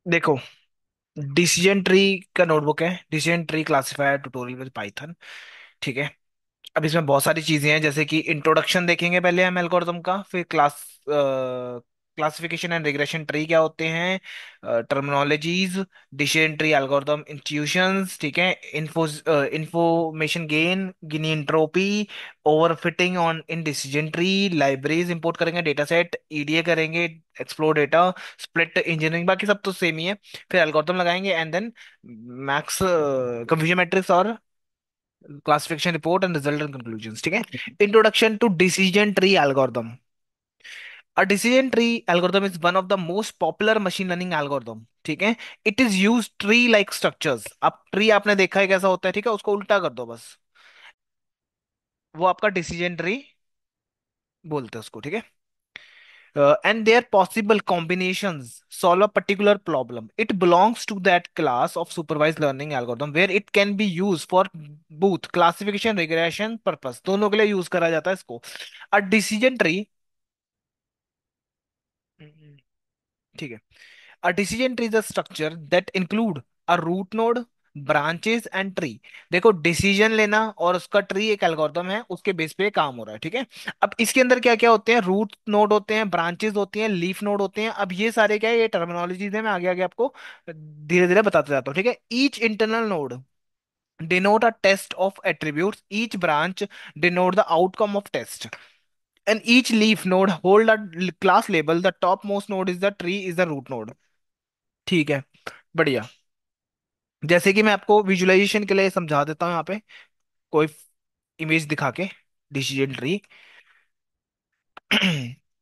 देखो, decision tree का notebook है, decision tree classifier tutorial with Python. ठीक है। अब इसमें बहुत सारी चीजें हैं, जैसे कि इंट्रोडक्शन देखेंगे पहले हम एल्गोरिथम का, फिर क्लासिफिकेशन एंड रिग्रेशन ट्री क्या होते हैं, terminologies, decision tree algorithm institutions, ठीक है, information gain, Gini entropy, overfitting on in decision tree, libraries import करेंगे, डेटा सेट ईडीए करेंगे, एक्सप्लोर डेटा, स्प्लिट इंजीनियरिंग, बाकी सब तो सेम ही है। फिर एल्गोरिथम लगाएंगे and then max confusion matrix और classification report and result and conclusions। ठीक है। Introduction to decision tree algorithm. A decision tree algorithm is one of the most popular machine learning algorithm। ठीक है। It is use tree like structures. अब tree आपने देखा है कैसा होता है, ठीक है, उसको उल्टा कर दो बस, वो आपका डिसीजन ट्री बोलते हैं उसको। ठीक है। And their possible combinations solve a particular problem। It belongs to that class of supervised learning algorithm where it can be used for both classification regression purpose, दोनों के लिए यूज करा जाता है इसको। अ डिसीजन ट्री, ठीक है, a decision tree is a structure that include a root node, branches and tree. देखो, डिसीजन लेना और उसका ट्री एक एल्गोरिथम है, उसके बेस पे काम हो रहा है। ठीक है। अब इसके अंदर क्या क्या होते हैं, रूट नोड होते हैं, ब्रांचेस होती हैं, लीफ नोड होते हैं। अब ये सारे क्या है, ये टर्मिनोलॉजीज है, मैं आगे आगे आपको धीरे धीरे बताते जाता हूँ। ठीक है। Each internal node denote a test of attributes, each branch denote the outcome of test, and each leaf node hold a class label। The topmost node is the tree is the root node। ठीक है, बढ़िया। जैसे कि मैं आपको visualisation के लिए समझा देता हूँ यहाँ पे, कोई इमेज दिखा के, डिसीजन ट्री।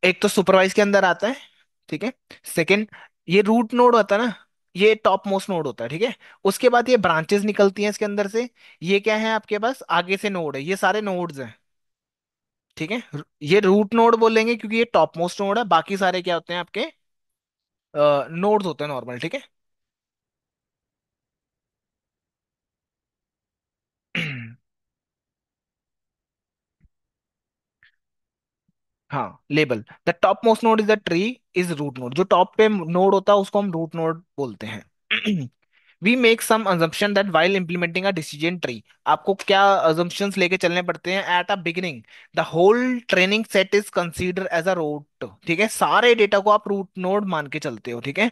एक तो सुपरवाइज के अंदर आता है, ठीक है। सेकंड, ये रूट नोड होता है ना, ये टॉप मोस्ट नोड होता है, ठीक है। उसके बाद ये ब्रांचेस निकलती हैं इसके अंदर से। ये क्या है आपके पास, आगे से नोड है, ये सारे नोड्स हैं। ठीक है। ये रूट नोड बोलेंगे क्योंकि ये टॉप मोस्ट नोड है, बाकी सारे क्या होते हैं आपके, नोड्स होते हैं नॉर्मल। ठीक है। हाँ, label, the top most node is the tree is root node. जो टॉप पे नोड होता है उसको हम रूट नोड बोलते हैं। We make some assumption that while implementing a decision tree। आपको क्या assumptions लेके चलने पड़ते हैं, at a beginning the whole training set is consider as a root. ठीक है, सारे डेटा को आप रूट नोड मान के चलते हो। ठीक है।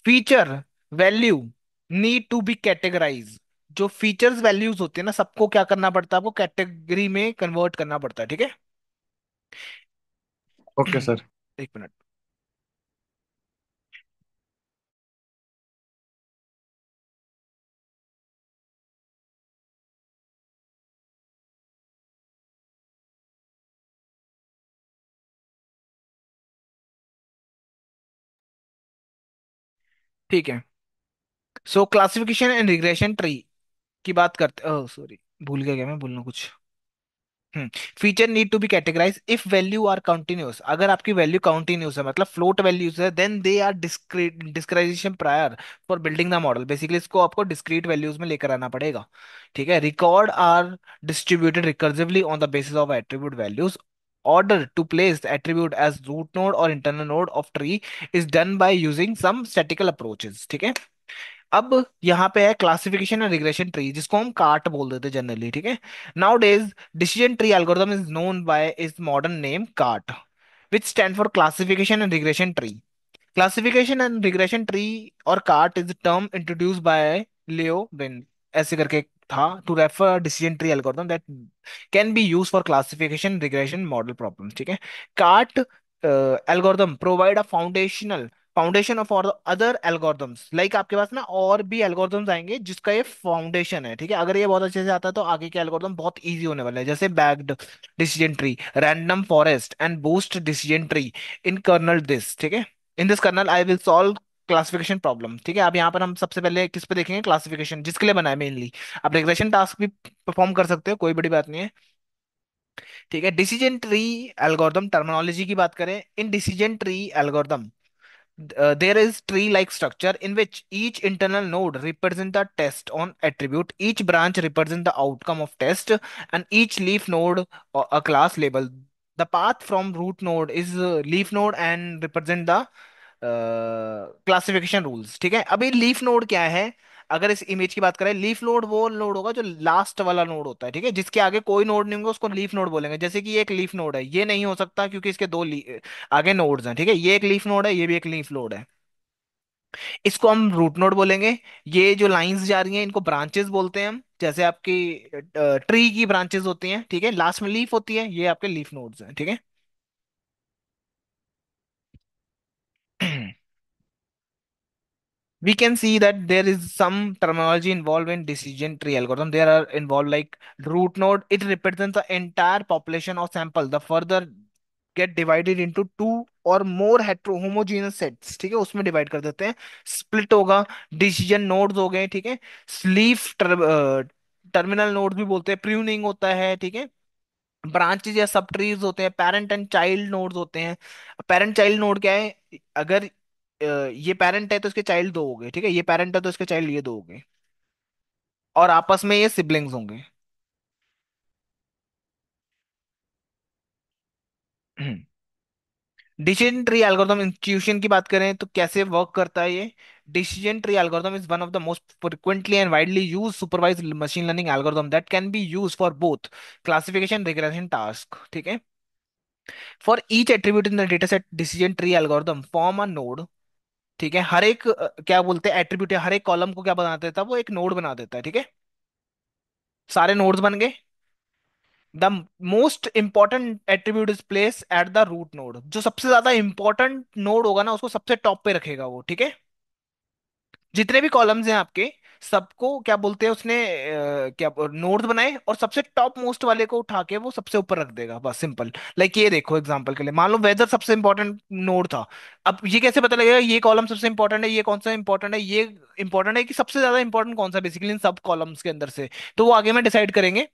Feature value need to be categorize. जो फीचर्स वैल्यूज होते हैं ना, सबको क्या करना पड़ता है, आपको कैटेगरी में कन्वर्ट करना पड़ता है। ठीक है। Okay sir. एक मिनट। ठीक है। सो क्लासिफिकेशन एंड रिग्रेशन ट्री की बात करते, ओह सॉरी, भूल गया क्या मैं बोलना कुछ। Feature need to be categorize if value are continuous. अगर आपकी वैल्यू कंटिन्यूअस है, मतलब फ्लोट वैल्यूज है, then they are discretization prior for building the model. Basically इसको आपको डिस्क्रीट वैल्यूज में लेकर आना पड़ेगा। ठीक है। Record are distributed recursively on the basis of attribute values. Order to place the attribute as root node or internal node of tree is done by using some statistical approaches। ठीक है। अब यहाँ पे है क्लासिफिकेशन एंड रिग्रेशन ट्री, जिसको हम cart बोल देते हैं जनरली। ठीक है। Nowadays decision tree algorithm is known by is modern name CART, which stand for classification and regression tree. Classification and regression tree और CART is term introduce by Leo Breiman, ऐसे करके था, to refer decision tree algorithm that can be use for classification regression model problems. ठीक है। CART algorithm provide a foundation of और other algorithms, like आपके पास ना और भी एल्गोरिथम्स आएंगे जिसका ये फाउंडेशन है। ठीक है। अगर ये बहुत अच्छे से आता है तो आगे के एल्गोरिथम बहुत इजी होने वाले हैं, जैसे bagged decision tree, random forest and boost decision tree in kernel this. ठीक है। In this kernel I will solve classification problem. ठीक है। अब यहाँ पर हम सबसे पहले किस पे देखेंगे, क्लासिफिकेशन, जिसके लिए बनाए मेनली। आप रिग्रेशन टास्क भी परफॉर्म कर सकते हो, कोई बड़ी बात नहीं है। ठीक है। डिसीजन ट्री एल्गोरिथम टर्मिनोलॉजी की बात करें, इन decision tree algorithm there is tree-like structure in which each internal node represents the test on attribute, each branch represents the outcome of test, and each leaf node a class label. The path from root node is leaf node and represent the classification rules. ठीक है, अभी leaf node क्या है? अगर इस image की बात करें, लीफ नोड वो नोड होगा जो लास्ट वाला नोड होता है, ठीक है, जिसके आगे कोई नोड नहीं होगा, उसको लीफ नोड बोलेंगे। जैसे कि ये एक लीफ नोड है, ये नहीं हो सकता क्योंकि इसके आगे नोड्स हैं, ठीक है, ये एक लीफ नोड है, ये भी एक लीफ नोड है, इसको हम रूट नोड बोलेंगे। ये जो लाइंस जा रही हैं इनको ब्रांचेस बोलते हैं हम, जैसे आपकी ट्री की ब्रांचेस होती हैं, ठीक है, लास्ट में लीफ होती है, ये आपके लीफ नोड्स हैं, ठीक है। We can see that there is some terminology involved in decision tree algorithm. There are involved like root node. It represents the entire population of sample. The further get divided into two or more hetero homogeneous sets. ठीक है, उसमें divide कर देते हैं, split होगा। Decision nodes हो गए, ठीक है। स्लीव टर्मिनल नोड्स भी बोलते हैं, प्रूनिंग होता है, ठीक है। ब्रांचेस या सब ट्रीज होते हैं, पेरेंट एंड चाइल्ड नोड्स होते हैं। पेरेंट चाइल्ड नोड क्या है? अगर ये पेरेंट है तो इसके चाइल्ड दो हो गए, ठीक है, ये पेरेंट है तो इसके चाइल्ड ये दो हो गए, और आपस में ये सिबलिंग्स होंगे। डिसीजन ट्री एल्गोरिथम इंस्टीट्यूशन की बात करें तो कैसे वर्क करता है ये? Decision tree algorithm is one of the most frequently and widely use supervised machine learning algorithm that can be use for both classification regression task, ठीक है। For each attribute in the data set decision tree algorithm form a node, ठीक है। हर एक क्या बोलते हैं attribute है, हर एक कॉलम को क्या बना देता है, वो एक नोड बना देता है, ठीक है। सारे नोड्स बन गए। The most important attribute is place at the root node, जो सबसे ज्यादा इंपॉर्टेंट नोड होगा ना उसको सबसे टॉप पे रखेगा वो, ठीक है। जितने भी कॉलम्स हैं आपके, सबको क्या बोलते हैं उसने क्या नोड्स बनाए, और सबसे टॉप मोस्ट वाले को उठा के वो सबसे ऊपर रख देगा, बस सिंपल। लाइक ये देखो एग्जांपल के लिए, मान लो वेदर सबसे इंपॉर्टेंट नोड था। अब ये कैसे पता लगेगा ये कॉलम सबसे इंपॉर्टेंट है, ये कौन सा इंपॉर्टेंट है, ये इंपॉर्टेंट है कि सबसे ज्यादा इंपॉर्टेंट कौन सा बेसिकली इन सब कॉलम्स के अंदर से? तो वो आगे में डिसाइड करेंगे।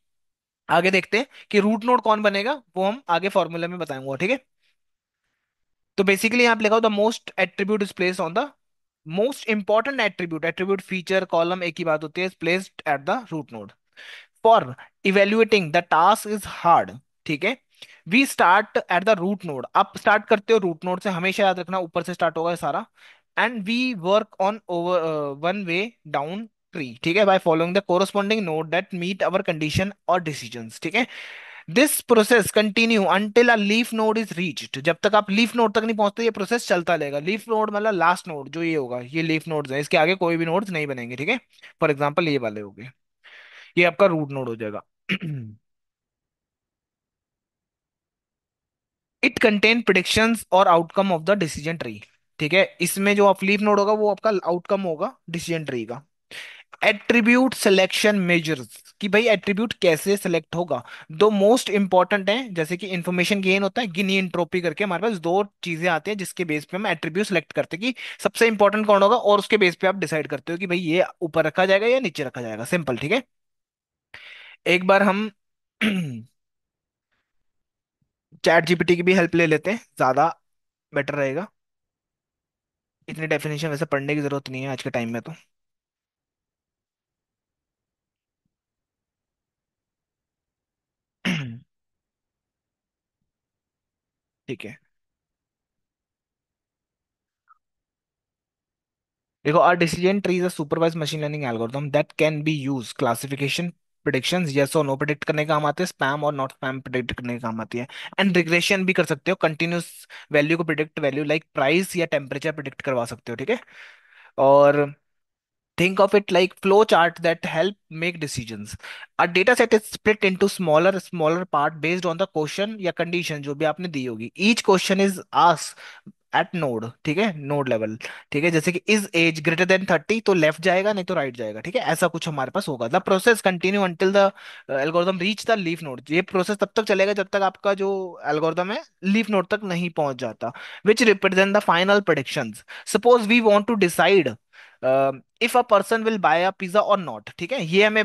आगे देखते हैं कि रूट नोड कौन बनेगा, वो हम आगे फॉर्मूला में बताएंगे, ठीक है। तो बेसिकली यहाँ पे लिखा हो the most attribute is place on the most important attribute, attribute feature column एक ही बात होती है, placed at the root node. For evaluating the task is hard, ठीक है, we start at the root node. आप स्टार्ट करते हो रूट नोड से, हमेशा याद रखना ऊपर से स्टार्ट होगा ये सारा। And we work on over one way down tree, ठीक है, by following the corresponding node that meet our condition और डिसीजंस, ठीक है। This process continue until a leaf node is reached, जब तक आप लीफ नोड तक नहीं पहुंचते ये प्रोसेस चलता रहेगा। लीफ नोड मतलब लास्ट नोड जो ये होगा, ये लीफ नोड्स है, इसके आगे कोई भी नोड्स नहीं बनेंगे, ठीक है। फॉर एग्जांपल ये वाले हो गए, ये आपका रूट नोड हो जाएगा। इट कंटेन प्रिडिक्शंस और outcome of the decision tree, ठीक है, इसमें जो आप लीफ नोड होगा वो आपका आउटकम होगा डिसीजन ट्री का। एट्रीब्यूट सिलेक्शन मेजर्स, कि भाई एट्रीब्यूट कैसे सिलेक्ट होगा। दो मोस्ट इंपॉर्टेंट हैं, जैसे कि इंफॉर्मेशन गेन होता है, गिनी एंट्रोपी करके हमारे पास दो चीजें आती हैं जिसके बेस पे हम एट्रीब्यूट सिलेक्ट करते हैं कि सबसे इंपॉर्टेंट कौन होगा, और उसके बेस पे आप डिसाइड करते हो कि भाई ये ऊपर रखा जाएगा या नीचे रखा जाएगा, सिंपल, ठीक है। एक बार हम चैट जीपीटी की भी हेल्प ले लेते हैं, ज्यादा बेटर रहेगा। इतनी डेफिनेशन वैसे पढ़ने की जरूरत नहीं है आज के टाइम में तो। देखो, our decision tree is a supervised machine learning algorithm that can be used classification predictions yes और no predict करने का काम आते हैं, spam और not spam predict करने का काम आती है। एंड रिग्रेशन भी कर सकते हो, कंटिन्यूस वैल्यू को प्रिडिक्ट, वैल्यू लाइक प्राइस या टेम्परेचर प्रिडिक्ट करवा सकते हो, ठीक है। और think of it like flow chart that help make decisions. A data set is split into smaller part based on the question या condition जो भी आपने दी होगी। Each question is asked eight node, ठीक है, नोड लेवल, ठीक है। जैसे कि इज एज ग्रेटर देन 30 तो लेफ्ट जाएगा नहीं तो राइट जाएगा, ठीक है, ऐसा कुछ हमारे पास होगा। The process continue until the algorithm reach the leaf node, ये प्रोसेस तब तक चलेगा जब तक आपका जो एल्गोरिथम है लीफ नोड तक नहीं पहुंच जाता, which represent the final predictions. Suppose we want to decide if a person will buy a pizza और नॉट, ठीक है, ये हमें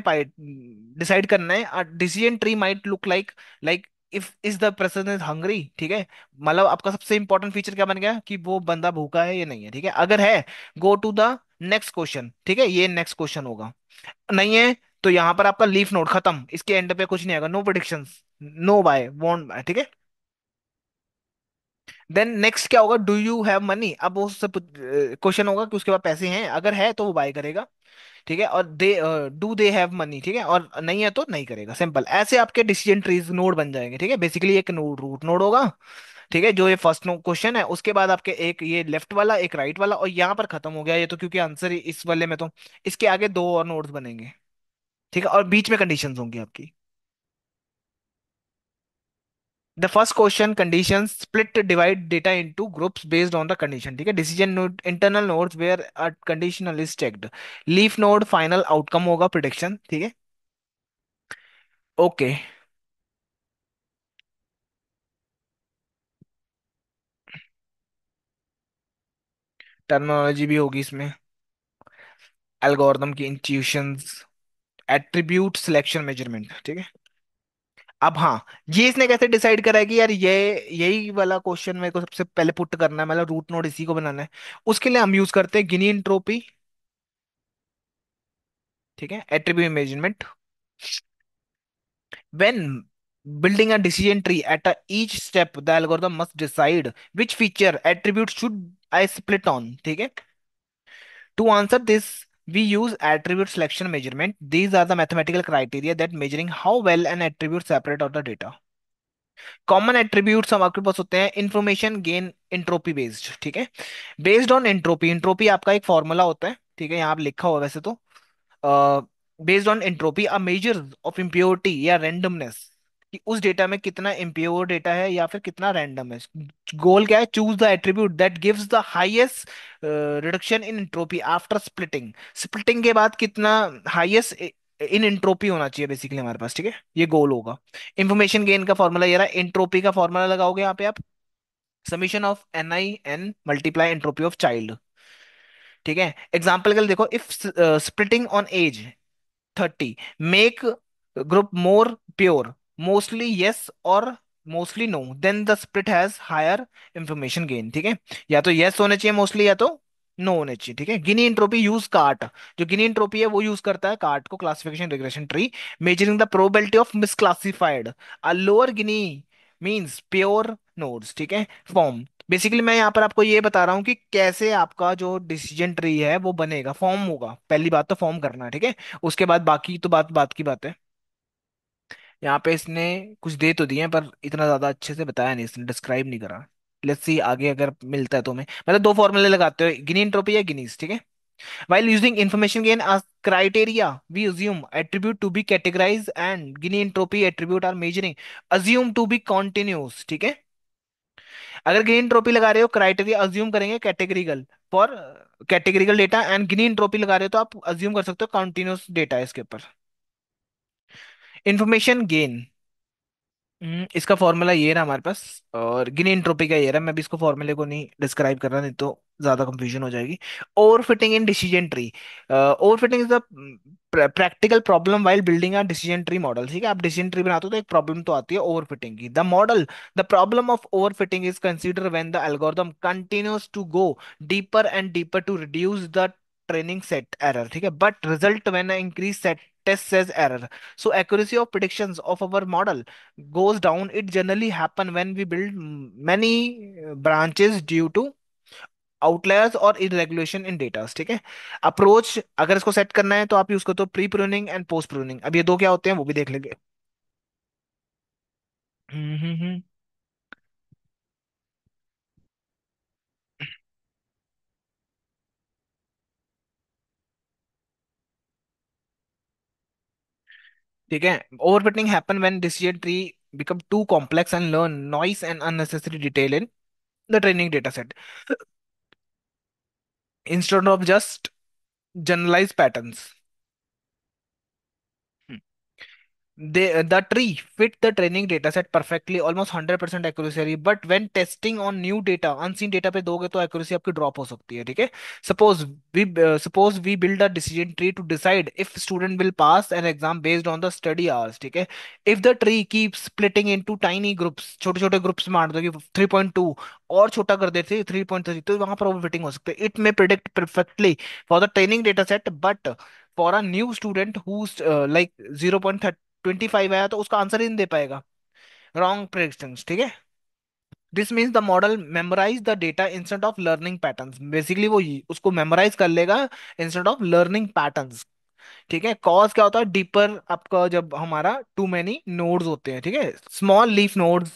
डिसाइड करना है। Decision tree might look like if is the person is hungry, ठीक है, मतलब आपका सबसे इंपॉर्टेंट फीचर क्या बन गया कि वो बंदा भूखा है या नहीं है, ठीक है। अगर है, go to the next question, ठीक है, ये नेक्स्ट क्वेश्चन होगा। नहीं है तो यहां पर आपका लीफ नोड खत्म, इसके एंड पे कुछ नहीं आएगा, no predictions, no buy won't buy, ठीक है। देन नेक्स्ट क्या होगा, डू यू हैव मनी, अब वो सब क्वेश्चन होगा कि उसके पास पैसे हैं, अगर है तो वो बाय करेगा, ठीक है, और they do they have money, ठीक है, और नहीं है तो नहीं करेगा, सिंपल। ऐसे आपके डिसीजन ट्रीज नोड बन जाएंगे, ठीक है, बेसिकली एक नोड रूट नोड होगा, ठीक है, जो ये फर्स्ट क्वेश्चन है, उसके बाद आपके एक ये लेफ्ट वाला एक राइट वाला, और यहाँ पर खत्म हो गया ये तो, क्योंकि आंसर इस वाले में तो इसके आगे दो और नोड्स बनेंगे, ठीक है, और बीच में कंडीशंस होंगी आपकी। The first question condition split divide data into groups based on the condition, ठीक है, decision node internal nodes where a conditional is checked, leaf node final outcome होगा प्रिडिक्शन, ठीक है। ओके। टर्मिनोलॉजी भी होगी इसमें, एल्गोरिदम की इंट्यूशंस, एट्रीब्यूट सिलेक्शन मेजरमेंट, ठीक है। अब हाँ, ये इसने कैसे डिसाइड करा है कि यार ये यही वाला क्वेश्चन मेरे को सबसे पहले पुट करना है, मतलब रूट नोड इसी को बनाना है, उसके लिए हम यूज करते हैं गिनी एंट्रोपी, ठीक है, attribute measurement. When building a decision tree at each step, the algorithm must decide which feature attribute should I split on. ठीक है? To answer this, we use attribute selection measurement. These are the mathematical criteria that measuring how well an attribute separate out the data. Common attributes हम आपके पास होते हैं information gain entropy based, ठीक है, based on entropy. Entropy आपका एक formula होता है, ठीक है, यहाँ आप लिखा हुआ है वैसे तो, based on entropy a measure of impurity या रैंडमनेस, कि उस डेटा में कितना इम्प्योर डेटा है या फिर कितना रैंडम है। गोल क्या है, choose the attribute that gives the highest reduction in entropy after splitting, splitting के बाद कितना हाईएस्ट इन एंट्रोपी होना चाहिए बेसिकली हमारे पास, ठीक है, ये गोल होगा। इंफॉर्मेशन गेन का फॉर्मूला ये रहा, एंट्रोपी का फॉर्मूला लगाओगे यहाँ पे आप, summation of N I N multiply entropy of child, ठीक है। एग्जाम्पल के लिए देखो, if splitting on age 30 make group more pure, mostly yes और mostly no, then the split has higher information gain, ठीक है, या तो यस होने चाहिए मोस्टली, या तो नो होने चाहिए, ठीक है। गिनी एंट्रोपी यूज कार्ट, जो गिनी एंट्रोपी है वो यूज करता है कार्ट को, classification regression tree, measuring the probability of misclassified, a lower Guinea means pure nodes, ठीक है, फॉर्म। बेसिकली मैं यहाँ पर आपको ये बता रहा हूँ कि कैसे आपका जो डिसीजन ट्री है वो बनेगा, फॉर्म होगा, पहली बात तो फॉर्म करना है, ठीक है, उसके बाद बाकी तो बात बात की बात है। यहाँ पे इसने कुछ दे तो दिए हैं, पर इतना ज्यादा अच्छे से बताया नहीं, इसने डिस्क्राइब नहीं करा। लेट्स सी आगे अगर मिलता है तो मैं मतलब दो फॉर्मूले लगाते हो, गिनी एंट्रोपी या गिनीज, ठीक है। While using information gain as criteria, we assume attribute to be categorized and Gini entropy attribute are measuring assume to be continuous, ठीक है। अगर गिनी एंट्रोपी लगा रहे हो, क्राइटेरिया अज्यूम करेंगे categorical for categorical data, and Guinea entropy लगा रहे हो तो आप अज्यूम कर सकते हो कंटिन्यूस डेटा है इसके ऊपर। इंफॉर्मेशन गेन, इसका फॉर्मूला ये रहा हमारे पास, और गिनी एंट्रोपी का ये रहा, मैं भी इसको फॉर्मूले को नहीं डिस्क्राइब कर रहा, नहीं तो ज्यादा कंफ्यूजन हो जाएगी। Over fitting in decision tree, over fitting is the practical problem while building a decision tree model, ठीक है, आप डिसीजन ट्री बनाते हो तो एक प्रॉब्लम तो आती है ओवर फिटिंग की। The model, the problem of overfitting is consider when the algorithm continues to go deeper and deeper to reduce the training set error, ठीक है, but result when increase set test says error, so accuracy of predictions of our model goes down. It generally happen when we build many branches due to outliers और irregulation in data, ठीक है। Approach अगर इसको set करना है तो आप use करते हो pre pruning and post pruning, अब ये दो क्या होते हैं वो भी देख लेंगे। हम्म। ठीक है, overfitting happen when decision tree become too complex and learn noise and unnecessary detail in the training data set instead of just generalized patterns. The tree fit the training data set perfectly, almost 100% accuracy, but when testing on new data, unseen data पे दोगे तो accuracy आपकी drop हो सकती है, ठीक है। Suppose we build a decision tree to decide if student will pass an exam based on the study hours, ठीक है। If the tree keeps splitting into tiny groups, छोटे छोटे ग्रुप्स में बांट दो कि 3.2 और छोटा कर देते 3.3, तो वहां पर ओवरफिटिंग हो सकती है। It may predict perfectly for the training data set, but for a new student who's like 0.25 आया तो उसका आंसर ही नहीं दे पाएगा, रॉन्ग प्रेडिक्शंस, ठीक है। This means the model memorize the data instead of learning patterns, basically वो उसको memorise कर लेगा इंस्टेड ऑफ लर्निंग पैटर्न्स। ठीक है, कॉज क्या होता है, डीपर आपका जब हमारा टू मेनी नोड्स होते हैं, ठीक है, small leaf nodes,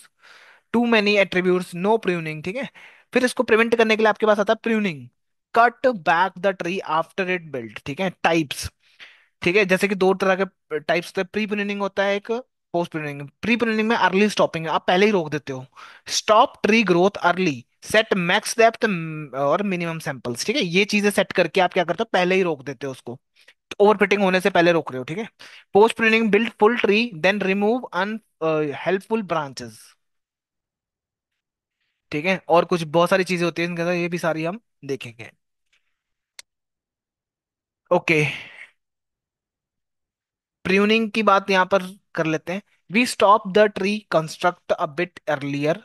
too many attributes, no pruning, ठीक है। फिर इसको प्रिवेंट करने के लिए आपके पास आता है pruning, cut back the tree after it built, ठीक है। टाइप्स, ठीक है, जैसे कि दो तरह के टाइप्स होते हैं, प्री प्रूनिंग होता है एक, पोस्ट प्रूनिंग। प्री प्रूनिंग में अर्ली स्टॉपिंग है, आप पहले ही रोक देते हो, stop tree growth early, set max depth और मिनिमम सैंपल्स, ठीक है, ये चीजें सेट करके आप क्या करते हो, पहले ही रोक देते हो उसको, ओवरफिटिंग होने से पहले रोक रहे हो, ठीक है। Post pruning, build full tree then remove unhelpful branches, ठीक है। और कुछ बहुत सारी चीजें होती है इनके अंदर, ये भी सारी हम देखेंगे। ओके, प्रूनिंग की बात यहाँ पर कर लेते हैं। We stop the tree construct a bit earlier,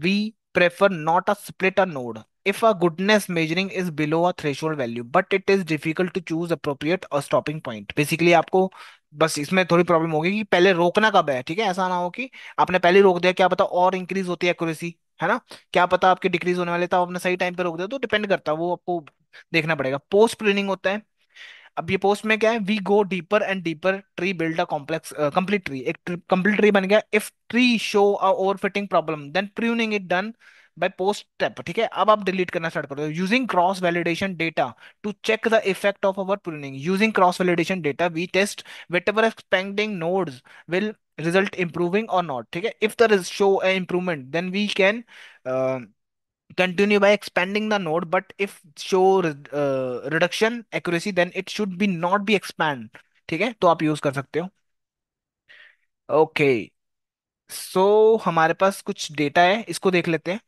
we prefer not a split a node if a goodness measuring is below a threshold value but it is difficult to choose appropriate or stopping point। Basically आपको बस इसमें थोड़ी problem होगी कि पहले रोकना कब है, ठीक है, ऐसा ना हो कि आपने पहले रोक दिया, क्या पता और इंक्रीज होती है एक्यूरेसी, है ना, क्या पता आपके डिक्रीज होने वाले था, आपने सही टाइम पे रोक दिया, तो डिपेंड करता है, वो आपको देखना पड़ेगा। पोस्ट प्रूनिंग होता है, अब ये पोस्ट में क्या है, we go deeper and deeper, tree build a complex complete tree, एक कंप्लीट ट्री बन गया, if tree show a overfitting problem then pruning it done by post step, ठीक है। अब आप डिलीट करना स्टार्ट कर दो, using cross validation data to check the effect of our pruning, using cross validation data we test whenever expanding nodes will result improving or not, ठीक है। if there is show a improvement then we can uh, continue by expanding the node, but if show reduction accuracy then it should be not be expand, ठीक है, तो आप use कर सकते हो। Okay, सो हमारे पास कुछ डेटा है, इसको देख लेते हैं।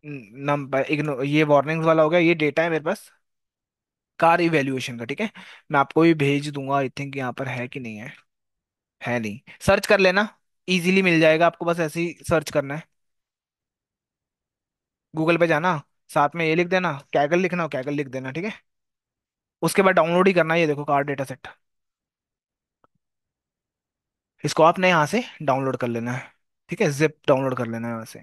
नंबर इग्नोर, ये वार्निंग्स वाला हो गया, ये डेटा है मेरे पास कार इवेल्युएशन का, ठीक है। मैं आपको भी भेज दूंगा, आई थिंक यहाँ पर है कि नहीं है, है नहीं, सर्च कर लेना, इजीली मिल जाएगा आपको, बस ऐसे ही सर्च करना है, गूगल पे जाना, साथ में ये लिख देना, कैगल लिखना हो कैगल लिख देना, ठीक है। उसके बाद डाउनलोड ही करना है, ये देखो कार डेटा सेट, इसको आपने यहाँ से डाउनलोड कर लेना है, ठीक है, जिप डाउनलोड कर लेना है वहाँ से।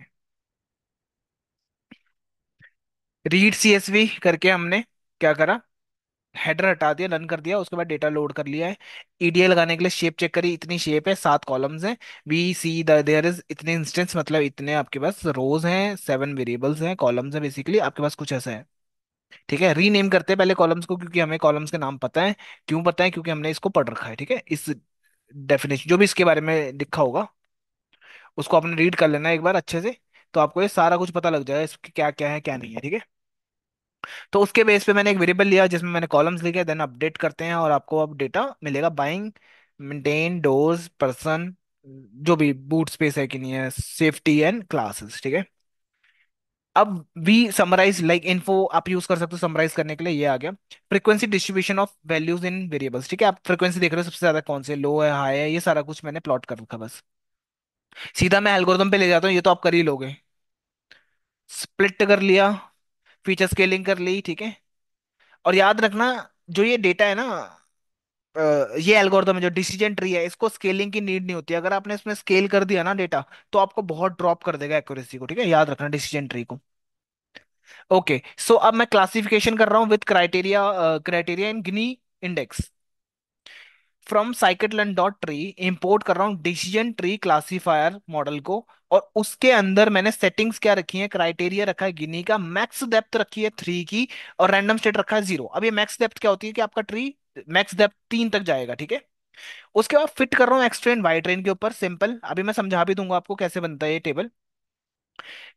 रीड सीएसवी करके हमने क्या करा, हेडर हटा दिया, रन कर दिया, उसके बाद डेटा लोड कर लिया है। ईडीए लगाने के लिए शेप चेक करी, इतनी शेप है, 7 कॉलम्स हैं, we see the there is इतने इंस्टेंस, मतलब इतने आपके पास रोज हैं, 7 वेरिएबल्स हैं, कॉलम्स हैं, बेसिकली आपके पास कुछ ऐसा है, ठीक है। रीनेम करते हैं पहले कॉलम्स को, क्योंकि हमें कॉलम्स के नाम पता है, क्यों पता है, क्योंकि हमने इसको पढ़ रखा है, ठीक है। इस डेफिनेशन जो भी इसके बारे में लिखा होगा उसको आपने रीड कर लेना है एक बार अच्छे से, तो आपको ये सारा कुछ पता लग जाएगा इसके क्या क्या है क्या नहीं है, ठीक है। तो उसके बेस पे मैंने एक वेरिएबल लिया जिसमें मैंने कॉलम्स लिखे, देन अपडेट करते हैं और आपको अब डेटा मिलेगा, बाइंग, मेंटेन, डोर्स, पर्सन, जो भी बूट स्पेस है कि नहीं है, सेफ्टी एंड क्लासेस, ठीक है। अब वी समराइज लाइक इन्फो आप यूज कर सकते हो समराइज करने के लिए, ये आ गया frequency distribution of values in variables, ठीक है। आप फ्रीक्वेंसी देख रहे हो सबसे ज्यादा कौन से, लो है हाई है, ये सारा कुछ मैंने प्लॉट कर रखा बस। सीधा मैं एल्गोरिथम पे ले जाता हूँ, ये तो आप कर ही लोगे, स्प्लिट कर लिया, फीचर स्केलिंग कर ली, ठीक है। और याद रखना, जो ये डेटा है ना, ये एल्गोरिथम है जो डिसीजन ट्री है, इसको स्केलिंग की नीड नहीं होती, अगर आपने इसमें स्केल कर दिया ना डेटा, तो आपको बहुत ड्रॉप कर देगा एक्यूरेसी को, ठीक है, याद रखना डिसीजन ट्री को। ओके, सो अब मैं क्लासिफिकेशन कर रहा हूँ with criteria, criteria in Gini index, from scikit-learn dot tree import कर रहा हूँ डिसीजन ट्री क्लासीफायर मॉडल को, और उसके अंदर मैंने सेटिंग्स क्या रखी है, क्राइटेरिया रखा है गिनी का, मैक्स डेप्थ रखी है 3 की, और रैंडम स्टेट रखा है 0। अब ये मैक्स डेप्थ क्या होती है कि आपका ट्री मैक्स डेप्थ 3 तक जाएगा, ठीक है। उसके बाद फिट कर रहा हूँ एक्स ट्रेन वाई ट्रेन के ऊपर, सिंपल, अभी मैं समझा भी दूंगा आपको कैसे बनता है ये टेबल।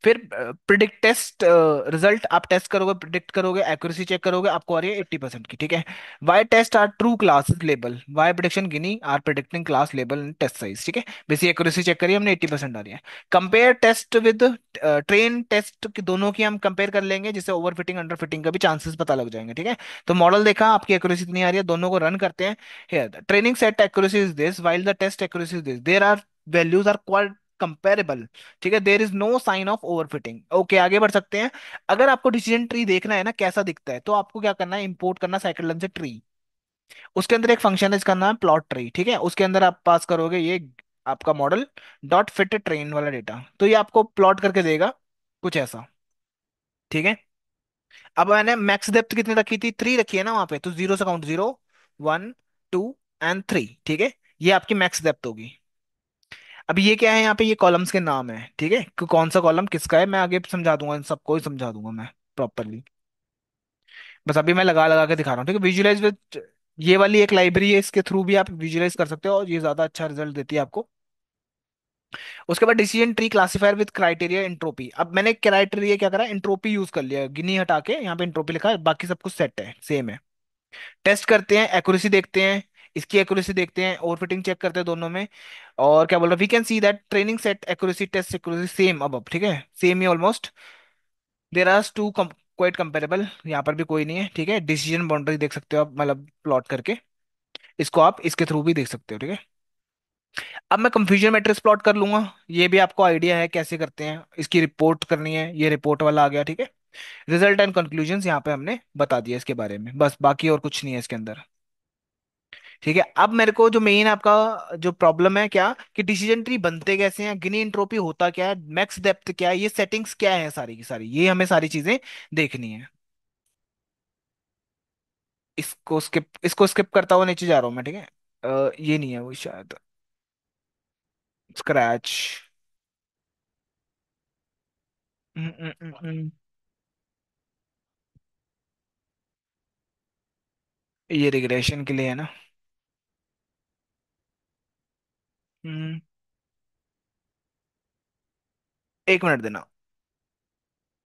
फिर प्रिडिक्ट टेस्ट रिजल्ट आप टेस्ट करोगे, प्रिडिक्ट करोगे, एक्यूरेसी चेक करोगे, आपको आ रही है 80% की, ठीक है। Y test are true class label, Y prediction Gini are predicting class label in test size, ठीक है। बेसिक एक्यूरेसी चेक करिए हमने, 80% आ रही है। Compare test with train test की, दोनों की हम कंपेयर कर लेंगे, जिससे ओवर फिटिंग अंडर फिटिंग का भी चांसेस पता लग जाएंगे, ठीक है। तो मॉडल देखा आपकी एक्यूरेसी इतनी आ रही है, दोनों को रन करते हैं। Here training set accuracy is this while the test accuracy is this, there are values are quite comparable, ठीक है, there is no sign of overfitting. Okay, आगे बढ़ सकते हैं। अगर आपको डिसीजन ट्री देखना है ना कैसा दिखता है, तो आपको क्या करना है, इंपोर्ट करना साइकिल से ट्री, उसके अंदर एक फंक्शन है इसका नाम है प्लॉट ट्री, ठीक है। उसके अंदर आप पास करोगे ये आपका मॉडल डॉट फिट ट्रेन वाला डेटा, तो ये आपको प्लॉट करके देगा कुछ ऐसा। ठीक है। अब मैंने मैक्स डेप्थ कितनी रखी थी, 3 रखी है ना वहां पे, तो जीरो से काउंट, 0, 1, 2 एंड 3। ठीक है, ये आपकी मैक्स डेप्थ होगी। अब ये क्या है, यहाँ पे ये कॉलम्स के नाम है, ठीक है, कि कौन सा कॉलम किसका है, मैं आगे समझा दूंगा, इन सबको ही समझा दूंगा मैं प्रॉपरली। बस अभी मैं लगा लगा के दिखा रहा हूँ, ठीक है। विजुअलाइज विद, ये वाली एक लाइब्रेरी है, इसके थ्रू भी आप विजुअलाइज कर सकते हो, और ये ज्यादा अच्छा रिजल्ट देती है आपको। उसके बाद decision tree classifier with criteria entropy. अब मैंने क्राइटेरिया क्या करा, एंट्रोपी यूज कर लिया, गिनी हटा के यहाँ पे एंट्रोपी लिखा है, बाकी सब कुछ सेट है, सेम है। टेस्ट करते हैं, एक्यूरेसी देखते हैं, इसकी एक्यूरेसी देखते हैं, ओवरफिटिंग चेक करते हैं दोनों में। और क्या बोल रहा, we can see that training set accuracy, test accuracy same अब, ठीक है, सेम ही almost. There are two quite comparable, यहाँ पर भी कोई नहीं है, ठीक है। डिसीजन बाउंड्री देख सकते हो आप, मतलब प्लॉट करके, इसको आप इसके थ्रू भी देख सकते हो, ठीक है। अब मैं कंफ्यूजन मैट्रिक्स प्लॉट कर लूंगा, ये भी आपको आइडिया है कैसे करते हैं, इसकी रिपोर्ट करनी है, ये रिपोर्ट वाला आ गया, ठीक है। रिजल्ट एंड कंक्लूजन्स यहाँ पे हमने बता दिया इसके बारे में, बस बाकी और कुछ नहीं है इसके अंदर। ठीक है, अब मेरे को जो मेन आपका जो प्रॉब्लम है क्या, कि डिसीजन ट्री बनते कैसे हैं, गिनी एंट्रोपी होता क्या है, मैक्स डेप्थ क्या है, ये सेटिंग्स क्या है, सारी की सारी ये हमें सारी चीजें देखनी है। इसको स्किप करता हुआ नीचे जा रहा हूँ मैं, ठीक है। ये नहीं है वो शायद, स्क्रैच। ये रिग्रेशन के लिए है ना। 1 मिनट देना।